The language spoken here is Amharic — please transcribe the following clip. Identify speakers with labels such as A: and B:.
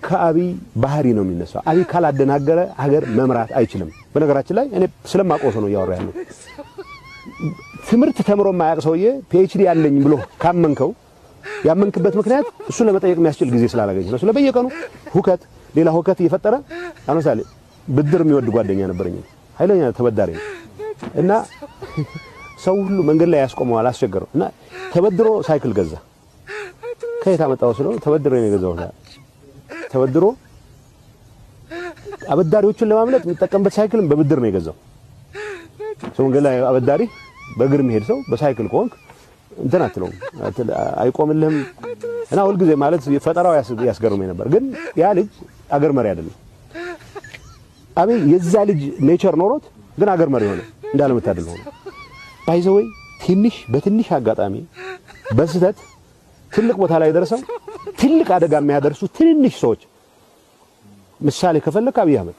A: ከአብይ ባህሪ ነው የሚነሳው። አብይ ካላደናገረ ሀገር መምራት አይችልም። በነገራችን ላይ እኔ ስለማቆሶ ነው ያወራ ያለው። ትምህርት ተምሮ ማያቅ ሰውዬ ፒኤችዲ ያለኝ ብሎ ካመንከው ያመንክበት ምክንያት እሱ ለመጠየቅ የሚያስችል ጊዜ ስላላገኘ ነው። ስለበየቀኑ ሁከት ሌላ ሁከት እየፈጠረ ለምሳሌ ብድር የሚወድ ጓደኛ ነበረኝ። ኃይለኛ ተበዳሪ ነው እና ሰው ሁሉ መንገድ ላይ ያስቆመዋል፣ አስቸገረው እና ተበድሮ ሳይክል ገዛ። ከየት አመጣው ስለው ተበድሮ ነው የገዛው። ተበድሮ አበዳሪዎችን ለማምለጥ የሚጠቀምበት ሳይክልን በብድር ነው የገዛው። ሰው መንገድ ላይ አበዳሪ በእግር የሚሄድ ሰው በሳይክል ቆንክ እንትን አትለው አይቆምልህም። እና ሁሉ ጊዜ ማለት ፈጠራው ያስገርመኝ ነበር። ግን ያ ልጅ አገር መሪ አይደለም። አብይ የዛ ልጅ ኔቸር ኖሮት ግን አገር መሪ ሆነ። እንዳለመታደል ሆነ። ባይዘወይ በትንሽ አጋጣሚ በስህተት ትልቅ ቦታ ላይ ደርሰው ትልቅ አደጋ የሚያደርሱ ትንንሽ ሰዎች ምሳሌ ከፈለክ አብይ አህመድ